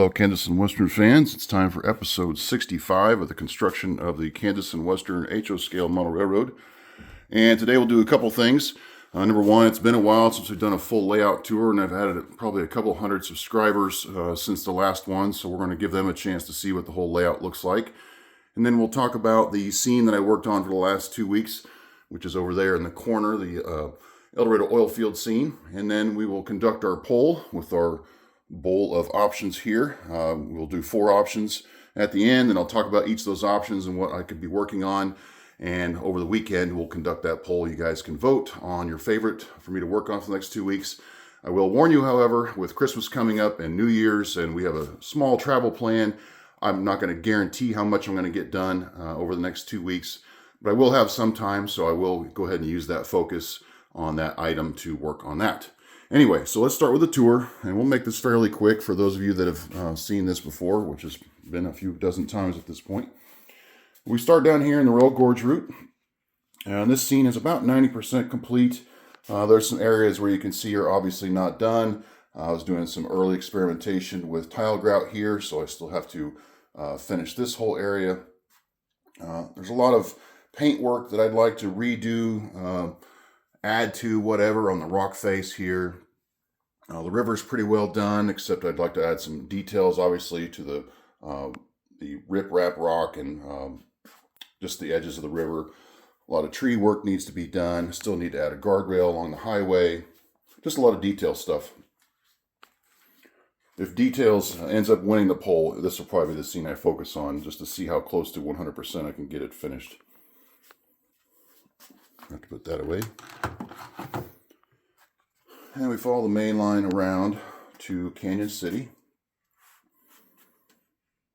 Hello, Kansas and Western fans. It's time for episode 65 of the construction of the Kansas and Western HO scale model railroad. And today we'll do a couple things. Number one, it's been a while since we've done a full layout tour, and I've had probably a couple hundred subscribers since the last one, so we're going to give them a chance to see what the whole layout looks like. And then we'll talk about the scene that I worked on for the last 2 weeks, which is over there in the corner, the Dorado Oil Field scene. And then we will conduct our poll with our bowl of options here. We'll do 4 options at the end, and I'll talk about each of those options and what I could be working on. And over the weekend, we'll conduct that poll. You guys can vote on your favorite for me to work on for the next 2 weeks. I will warn you, however, with Christmas coming up and New Year's, and we have a small travel plan, I'm not going to guarantee how much I'm going to get done over the next 2 weeks, but I will have some time, so I will go ahead and use that focus on that item to work on that. Anyway, so let's start with the tour, and we'll make this fairly quick for those of you that have seen this before, which has been a few dozen times at this point. We start down here in the Rail Gorge route, and this scene is about 90% complete. There's some areas where you can see are obviously not done. I was doing some early experimentation with tile grout here, so I still have to finish this whole area. There's a lot of paint work that I'd like to redo, add to whatever on the rock face here. The river's pretty well done, except I'd like to add some details, obviously, to the rip-rap rock and just the edges of the river. A lot of tree work needs to be done. Still need to add a guardrail along the highway. Just a lot of detail stuff. If details ends up winning the poll, this will probably be the scene I focus on, just to see how close to 100% I can get it finished. I have to put that away. And we follow the main line around to Canon City.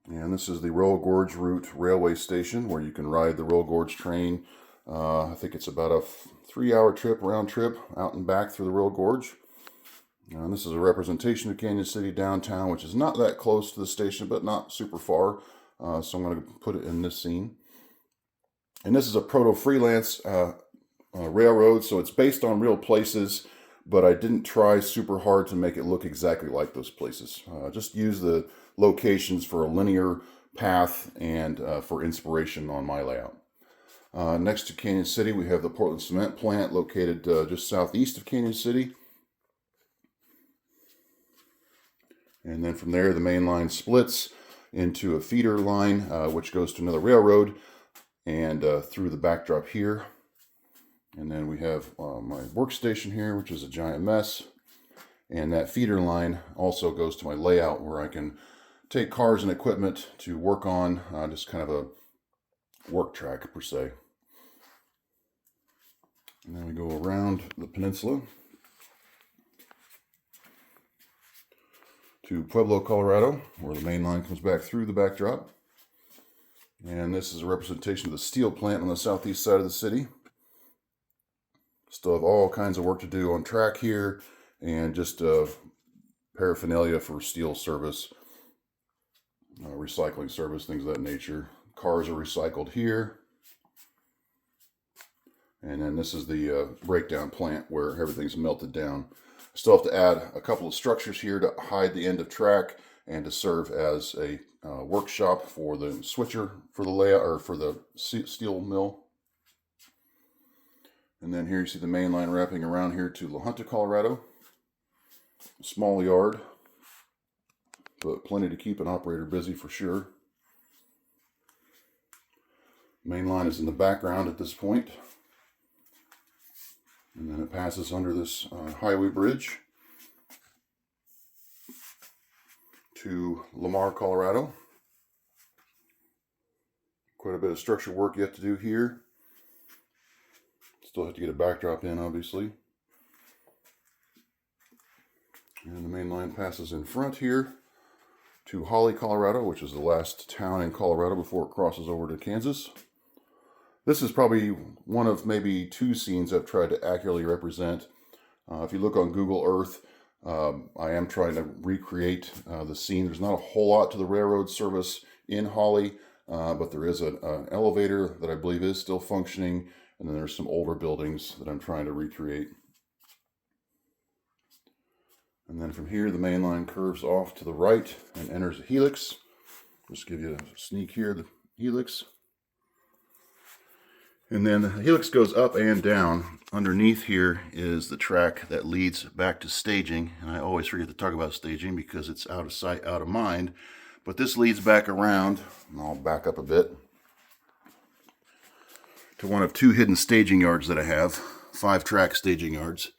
And this is the Rail Gorge Route railway station where you can ride the Rail Gorge train. I think it's about a 3-hour trip, round trip, out and back through the Rail Gorge. And this is a representation of Canon City downtown, which is not that close to the station, but not super far. So I'm going to put it in this scene. And this is a proto-freelance railroad, so it's based on real places, but I didn't try super hard to make it look exactly like those places. Just use the locations for a linear path and for inspiration on my layout. Next to Canon City, we have the Portland Cement Plant located just southeast of Canon City. And then from there, the main line splits into a feeder line, which goes to another railroad and through the backdrop here. And then we have my workstation here, which is a giant mess. And that feeder line also goes to my layout where I can take cars and equipment to work on, just kind of a work track per se. And then we go around the peninsula to Pueblo, Colorado, where the main line comes back through the backdrop. And this is a representation of the steel plant on the southeast side of the city. Still have all kinds of work to do on track here, and just paraphernalia for steel service, recycling service, things of that nature. Cars are recycled here. And then this is the breakdown plant where everything's melted down. Still have to add a couple of structures here to hide the end of track and to serve as a workshop for the switcher for the layout, or for the steel mill. And then here you see the main line wrapping around here to La Junta, Colorado. Small yard, but plenty to keep an operator busy for sure. Main line is in the background at this point. And then it passes under this highway bridge to Lamar, Colorado. Quite a bit of structural work yet to do here. Still have to get a backdrop in, obviously. And the main line passes in front here to Holly, Colorado, which is the last town in Colorado before it crosses over to Kansas. This is probably one of maybe 2 scenes I've tried to accurately represent. If you look on Google Earth, I am trying to recreate the scene. There's not a whole lot to the railroad service in Holly, but there is an elevator that I believe is still functioning. And then there's some older buildings that I'm trying to recreate. And then from here, the main line curves off to the right and enters a helix. Just give you a sneak here, the helix. And then the helix goes up and down. Underneath here is the track that leads back to staging. And I always forget to talk about staging because it's out of sight, out of mind. But this leads back around, and I'll back up a bit, to one of two hidden staging yards that I have. 5-track staging yards.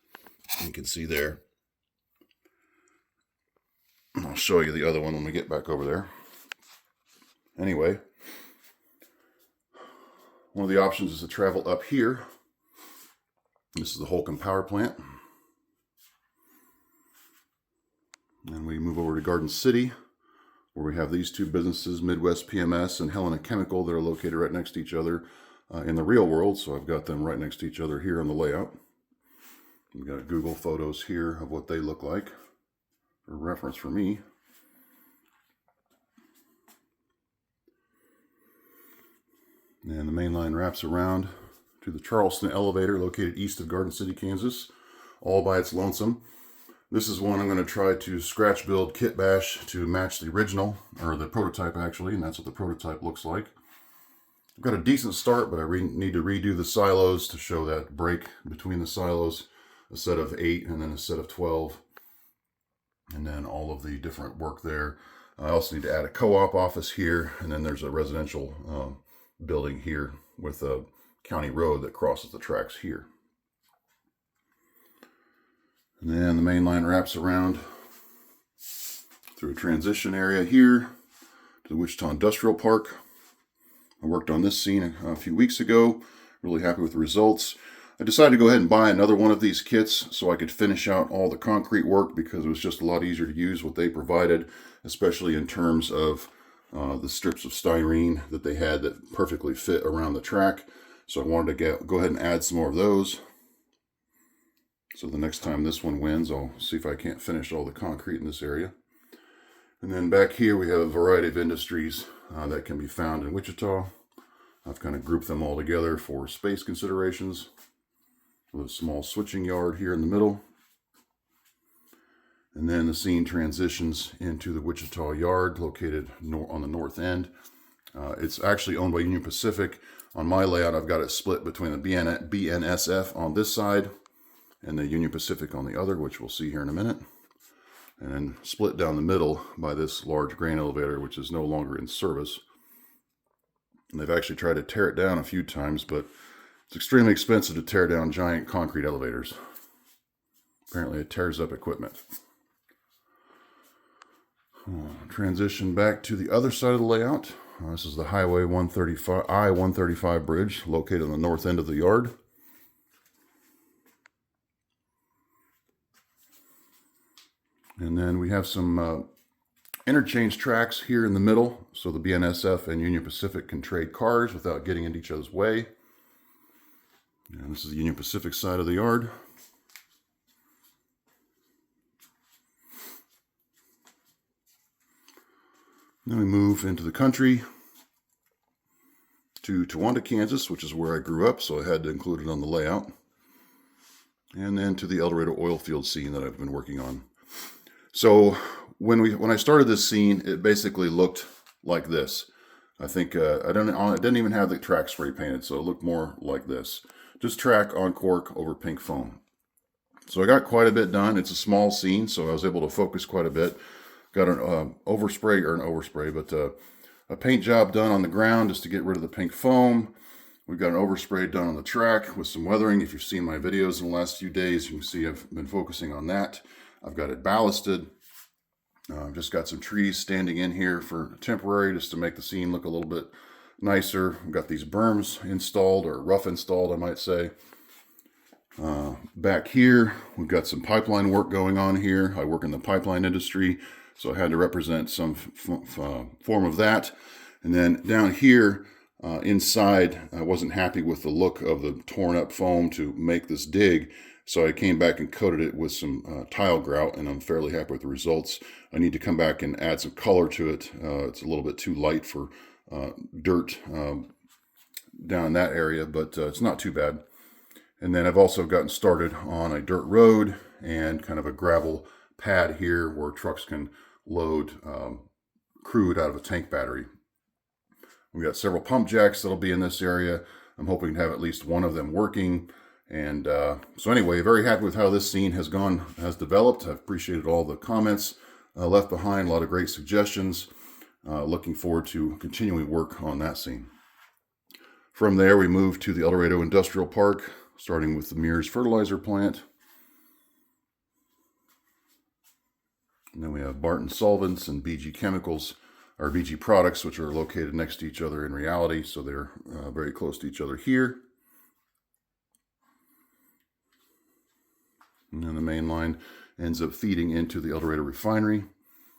You can see there. And I'll show you the other one when we get back over there. Anyway, one of the options is to travel up here. This is the Holcomb Power Plant. And we move over to Garden City, where we have these two businesses, Midwest PMS and Helena Chemical, that are located right next to each other in the real world. So I've got them right next to each other here on the layout. We've got Google photos here of what they look like for reference for me. And the main line wraps around to the Charleston elevator located east of Garden City, Kansas, all by its lonesome. This is one I'm going to try to scratch build kit bash to match the original, or the prototype actually, and that's what the prototype looks like. I've got a decent start, but I need to redo the silos to show that break between the silos, a set of 8 and then a set of 12, and then all of the different work there. I also need to add a co-op office here, and then there's a residential building here with a county road that crosses the tracks here. And then the main line wraps around through a transition area here to the Wichita Industrial Park. I worked on this scene a few weeks ago, really happy with the results. I decided to go ahead and buy another one of these kits so I could finish out all the concrete work, because it was just a lot easier to use what they provided, especially in terms of the strips of styrene that they had that perfectly fit around the track. So I wanted to go ahead and add some more of those. So the next time this one wins, I'll see if I can't finish all the concrete in this area. And then back here we have a variety of industries that can be found in Wichita. I've kind of grouped them all together for space considerations, with a small switching yard here in the middle. And then the scene transitions into the Wichita yard located on the north end. It's actually owned by Union Pacific. On my layout, I've got it split between the BNSF on this side and the Union Pacific on the other, which we'll see here in a minute. And then split down the middle by this large grain elevator, which is no longer in service. And they've actually tried to tear it down a few times, but it's extremely expensive to tear down giant concrete elevators. Apparently it tears up equipment. Transition back to the other side of the layout. This is the Highway 135, I-135 bridge located on the north end of the yard. And then we have some interchange tracks here in the middle, so the BNSF and Union Pacific can trade cars without getting into each other's way. And this is the Union Pacific side of the yard. Then we move into the country to Towanda, Kansas, which is where I grew up, so I had to include it on the layout. And then to the Dorado Oil Field scene that I've been working on. So when I started this scene, it basically looked like this. I think I didn't even have the track spray painted, so it looked more like this. Just track on cork over pink foam. So I got quite a bit done. It's a small scene, so I was able to focus quite a bit. Got an a paint job done on the ground just to get rid of the pink foam. We've got an overspray done on the track with some weathering. If you've seen my videos in the last few days, you can see I've been focusing on that. I've got it ballasted. I've just got some trees standing in here for temporary, just to make the scene look a little bit nicer. We've got these berms installed, or rough installed, I might say. Back here, we've got some pipeline work going on here. I work in the pipeline industry, so I had to represent some form of that. And then down here, inside, I wasn't happy with the look of the torn up foam to make this dig, so I came back and coated it with some tile grout, and I'm fairly happy with the results. I need to come back and add some color to it. It's a little bit too light for dirt down in that area, but it's not too bad. And then I've also gotten started on a dirt road and kind of a gravel pad here where trucks can load crude out of a tank battery. We got several pump jacks that'll be in this area. I'm hoping to have at least one of them working. And so anyway, very happy with how this scene has developed. I've appreciated all the comments left behind, a lot of great suggestions. Looking forward to continuing work on that scene. From there, we move to the El Dorado Industrial Park, starting with the Mears fertilizer plant. And then we have Barton Solvents and BG Chemicals, or BG Products, which are located next to each other in reality, so they're very close to each other here. And then the main line ends up feeding into the El Dorado refinery.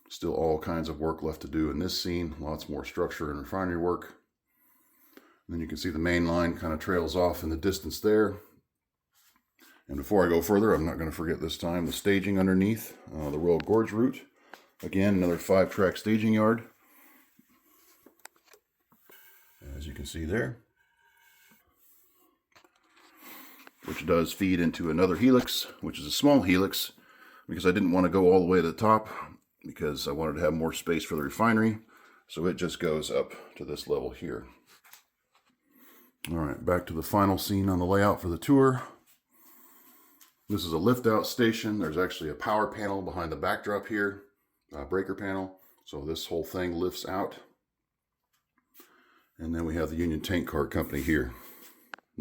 Still all kinds of work left to do in this scene, lots more structure and refinery work. And then you can see the main line kind of trails off in the distance there. And before I go further, I'm not going to forget this time the staging underneath the Royal Gorge route. Again, another 5-track staging yard, as you can see there, which does feed into another helix, which is a small helix, because I didn't want to go all the way to the top because I wanted to have more space for the refinery. So it just goes up to this level here. All right, back to the final scene on the layout for the tour. This is a lift-out station. There's actually a power panel behind the backdrop here, breaker panel. So this whole thing lifts out. And then we have the Union Tank Car Company here,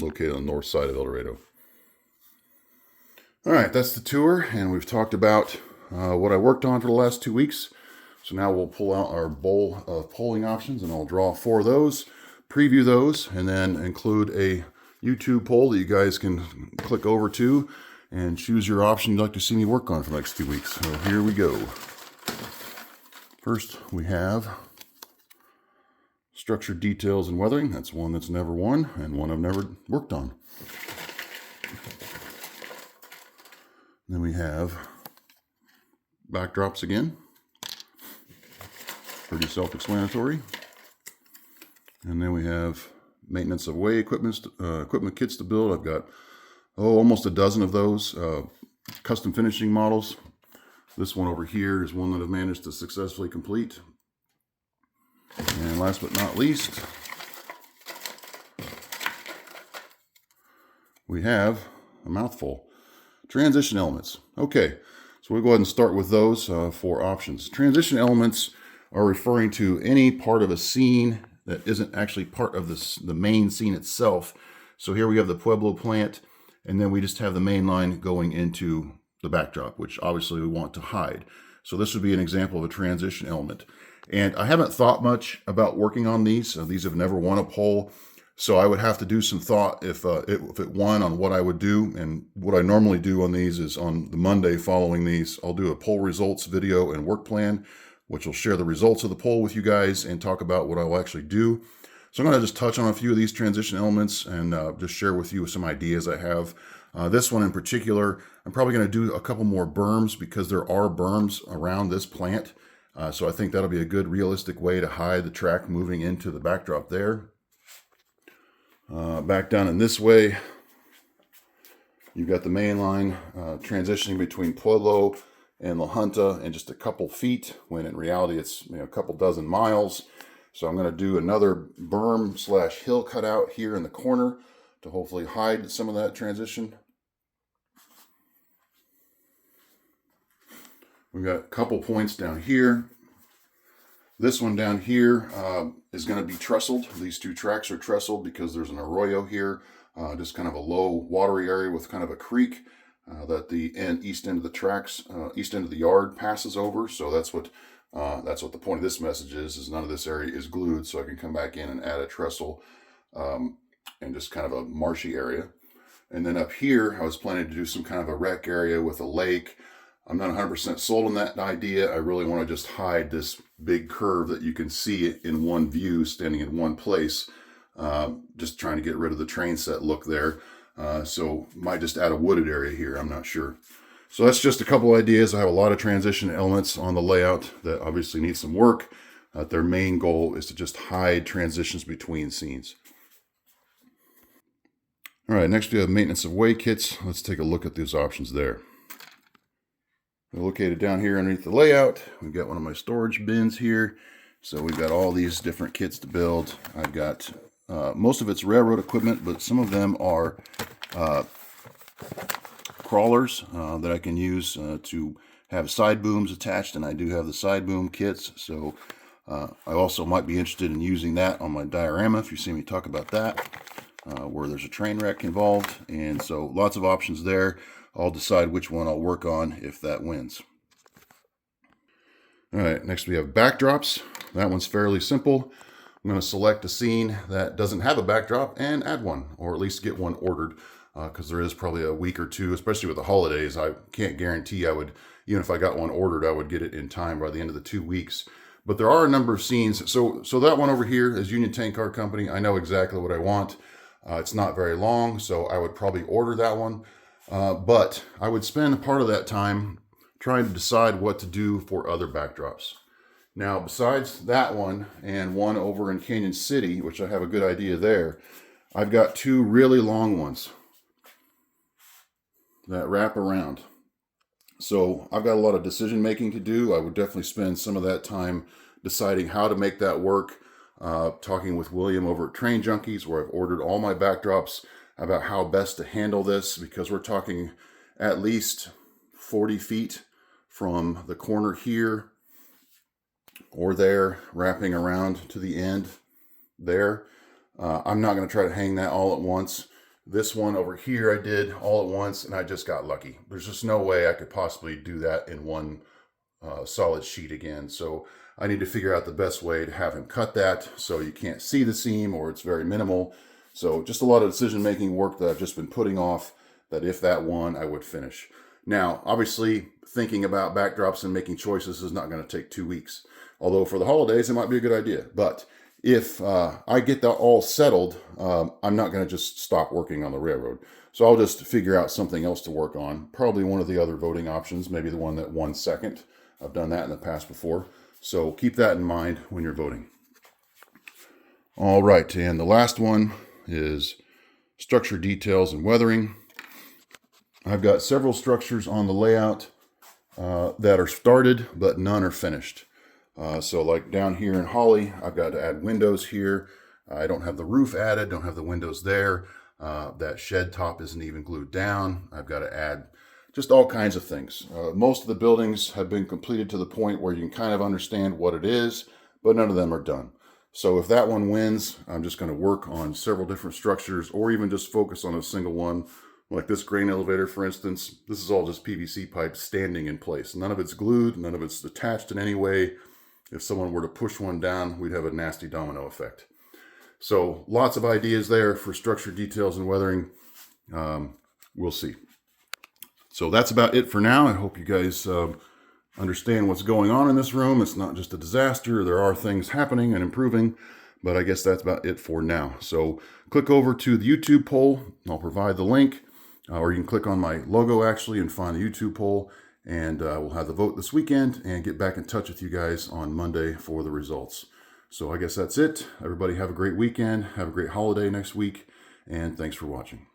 located on the north side of El Dorado. All right, that's the tour, and we've talked about what I worked on for the last 2 weeks. So now we'll pull out our bowl of polling options, and I'll draw 4 of those, preview those, and then include a YouTube poll that you guys can click over to and choose your option you'd like to see me work on for the next 2 weeks. So here we go. First, we have structured details and weathering. That's one that's never won and one I've never worked on. Then we have backdrops again. Pretty self-explanatory. And then we have maintenance of way equipment kits to build. I've got almost a dozen of those custom finishing models. This one over here is one that I've managed to successfully complete. And last but not least, we have a mouthful. Transition elements. Okay, so we'll go ahead and start with those 4 options. Transition elements are referring to any part of a scene that isn't actually part of the main scene itself. So here we have the Pueblo plant, and then we just have the main line going into the backdrop, which obviously we want to hide. So this would be an example of a transition element. And I haven't thought much about working on these. These have never won a poll. So I would have to do some thought if it won on what I would do. And what I normally do on these is on the Monday following these, I'll do a poll results video and work plan, which will share the results of the poll with you guys and talk about what I will actually do. So I'm going to just touch on a few of these transition elements and just share with you some ideas I have. This one in particular, I'm probably going to do a couple more berms because there are berms around this plant. So I think that'll be a good realistic way to hide the track moving into the backdrop there. Back down in this way, you've got the main line transitioning between Pueblo and La Junta in just a couple feet, when in reality it's a couple dozen miles. So I'm going to do another berm / hill cutout here in the corner to hopefully hide some of that transition. We've got a couple points down here. This one down here is going to be trestled. These 2 tracks are trestled because there's an arroyo here, just kind of a low watery area with kind of a creek that the east end of the tracks, east end of the yard passes over. So that's what the point of this message is none of this area is glued, so I can come back in and add a trestle and just kind of a marshy area. And then up here, I was planning to do some kind of a rec area with a lake. I'm not 100% sold on that idea. I really want to just hide this big curve that you can see in one view standing in one place. Just trying to get rid of the train set look there. So might just add a wooded area here. I'm not sure. So that's just a couple ideas. I have a lot of transition elements on the layout that obviously need some work. Their main goal is to just hide transitions between scenes. All right, next we have maintenance of way kits. Let's take a look at those options there. Located down here underneath the layout, we've got one of my storage bins here. So we've got all these different kits to build. I've got most of it's railroad equipment, but some of them are crawlers that I can use to have side booms attached, and I do have the side boom kits. So I also might be interested in using that on my diorama if you see me talk about that, where there's a train wreck involved. And so lots of options there. I'll decide which one I'll work on if that wins. All right, next we have backdrops. That one's fairly simple. I'm going to select a scene that doesn't have a backdrop and add one, or at least get one ordered, because there is probably a week or two, especially with the holidays. I can't guarantee I would, even if I got one ordered, I would get it in time by the end of the 2 weeks. But there are a number of scenes. So that one over here is Union Tank Car Company. I know exactly what I want. It's not very long, so I would probably order that one. But I would spend a part of that time trying to decide what to do for other backdrops. Now, besides that one and one over in Canon City, which I have a good idea there, I've got two really long ones that wrap around. So I've got a lot of decision making to do. I would definitely spend some of that time deciding how to make that work, talking with William over at Train Junkies, where I've ordered all my backdrops, about how best to handle this, because we're talking at least 40 feet from the corner here or there, wrapping around to the end there. I'm not going to try to hang that all at once. This one over here I did all at once, and I just got lucky. There's just no way I could possibly do that in one solid sheet again. So I need to figure out the best way to have him cut that so you can't see the seam, or it's very minimal. So just a lot of decision-making work that I've just been putting off, that if that won, I would finish. Now, obviously, thinking about backdrops and making choices is not going to take 2 weeks. Although for the holidays, it might be a good idea. But if I get that all settled, I'm not going to just stop working on the railroad. So I'll just figure out something else to work on. Probably one of the other voting options, maybe the one that won second. I've done that in the past before. So keep that in mind when you're voting. All right, and the last one is structure details and weathering. I've got several structures on the layout that are started, but none are finished. So like down here in Holly, I've got to add windows here. I don't have the roof added, don't have the windows there. That shed top isn't even glued down. I've got to add just all kinds of things. Most of the buildings have been completed to the point where you can kind of understand what it is, but none of them are done. So if that one wins, I'm just going to work on several different structures, or even just focus on a single one. Like this grain elevator, for instance, this is all just PVC pipe standing in place. None of it's glued, none of it's attached in any way. If someone were to push one down, we'd have a nasty domino effect. So lots of ideas there for structure details and weathering. We'll see. So that's about it for now. I hope you guys understand what's going on in this room. It's not just a disaster. There are things happening and improving, but I guess that's about it for now. So click over to the YouTube poll. I'll provide the link, or you can click on my logo actually and find the YouTube poll, and we'll have the vote this weekend and get back in touch with you guys on Monday for the results. So I guess that's it. Everybody have a great weekend. Have a great holiday next week, and thanks for watching.